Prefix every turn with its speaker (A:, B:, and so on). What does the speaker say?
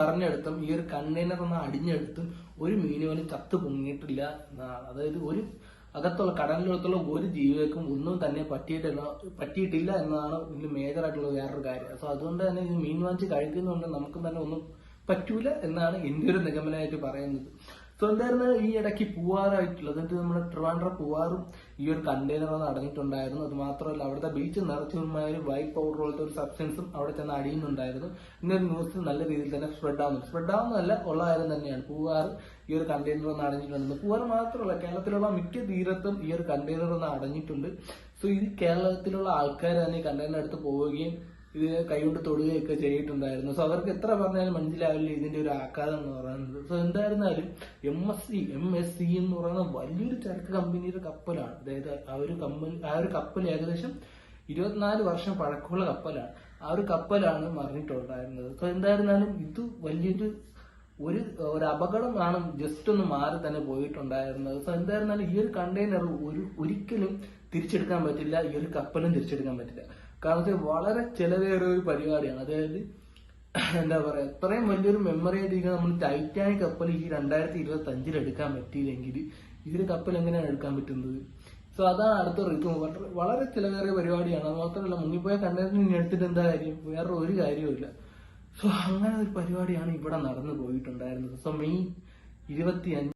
A: പറഞ്ഞെടുത്തും ഈ ഒരു കണ്ടെയ്നർ ഒന്ന് അടിഞ്ഞെടുത്തും ഒരു മീൻ പോലും ചത്തു പൊങ്ങിയിട്ടില്ല എന്നാണ്. അതായത് ഒരു അകത്തുള്ള കടലിനകത്തുള്ള ഒരു ജീവികൾക്കും ഒന്നും തന്നെ പറ്റിയിട്ടില്ല എന്നതാണ് ഇതിൽ മേജർ ആയിട്ടുള്ള വേറൊരു കാര്യം. സോ അതുകൊണ്ട് തന്നെ ഇത് മീൻ വാങ്ങിച്ച് കഴിക്കുന്നതുകൊണ്ട് നമുക്കും തന്നെ ഒന്നും പറ്റൂല എന്നാണ് എന്റെ ഒരു നിഗമനമായിട്ട് പറയുന്നത്. സോ എന്തായിരുന്നു ഈ ഇടയ്ക്ക് പൂവാറായിട്ടുള്ളത്, എന്നിട്ട് നമ്മുടെ ട്രിവാൻഡ്രം പൂവാറും ഈ ഒരു കണ്ടെയ്നർ അടങ്ങിയിട്ടുണ്ടായിരുന്നു. അത് മാത്രമല്ല അവിടുത്തെ ബീച്ച് നിറച്ചുമായ വൈറ്റ് പൗഡർ പോലത്തെ ഒരു സബ്സ്റ്റൻസും അവിടെ ചെന്ന് അടിയുന്നുണ്ടായിരുന്നു. ഇന്നൊരു ന്യൂസ് നല്ല രീതിയിൽ തന്നെ സ്പ്രെഡ് ആവുന്നതല്ല ഉള്ള കാര്യം തന്നെയാണ്. പൂവാറ് ഈ ഒരു കണ്ടെയ്നർ അടഞ്ഞിട്ടുണ്ട്. പൂവാറ് മാത്രമല്ല കേരളത്തിലുള്ള മിക്ക തീരത്തും ഈ ഒരു കണ്ടെയ്നർ അടഞ്ഞിട്ടുണ്ട്. സോ ഇത് കേരളത്തിലുള്ള ആൾക്കാർ തന്നെ ഈ കണ്ടെയ്നർ എടുത്ത് പോവുകയും ഇത് കൈകൊണ്ട് തൊടുകയൊക്കെ ചെയ്തിട്ടുണ്ടായിരുന്നു. സോ അവർക്ക് എത്ര പറഞ്ഞാലും മനസ്സിലാവില്ല ഇതിന്റെ ഒരു ആഘാതം എന്ന് പറയുന്നത്. സോ എന്തായിരുന്നാലും MSC എന്ന് പറയുന്ന വലിയൊരു ചരക്ക് കമ്പനിയുടെ കപ്പലാണ്. അതായത് ആ ഒരു കപ്പൽ ഏകദേശം 24 വർഷം പഴക്കമുള്ള കപ്പലാണ്. ആ ഒരു കപ്പലാണ് മറിഞ്ഞിട്ടുണ്ടായിരുന്നത്. സോ എന്തായിരുന്നാലും ഇത് വലിയൊരു ഒരു അപകടമാണ്. ജസ്റ്റ് ഒന്ന് മാറി തന്നെ പോയിട്ടുണ്ടായിരുന്നത്. സോ എന്തായിരുന്നാലും ഈ ഒരു കണ്ടെയ്നർ ഒരിക്കലും തിരിച്ചെടുക്കാൻ പറ്റില്ല, ഈ ഒരു കപ്പലും തിരിച്ചെടുക്കാൻ പറ്റില്ല. കാരണം വളരെ ചെലവേറിയ ഒരു പരിപാടിയാണ്. അതായത് എന്താ പറയാ, ഇത്രയും വലിയൊരു മെമ്മറി ആയിട്ട് നമ്മൾ ടൈറ്റാനിക് കപ്പൽ ഈ 2025 എടുക്കാൻ പറ്റിയില്ലെങ്കിൽ ഈ കപ്പൽ എങ്ങനെയാണ് എടുക്കാൻ പറ്റുന്നത്? സോ അതാണ് അടുത്ത റിസ്ക്. വളരെ ചെലവേറിയ പരിപാടിയാണ്. അത് മാത്രമല്ല മുങ്ങിപ്പോയ കണ്ടെയ്നറിന് എടുത്തിട്ട് എന്താ കാര്യം? വേറെ ഒരു കാര്യവുമില്ല. സോ അങ്ങനെ ഒരു പരിപാടിയാണ് ഇവിടെ നടന്നു പോയിട്ടുണ്ടായിരുന്നത്. So May 25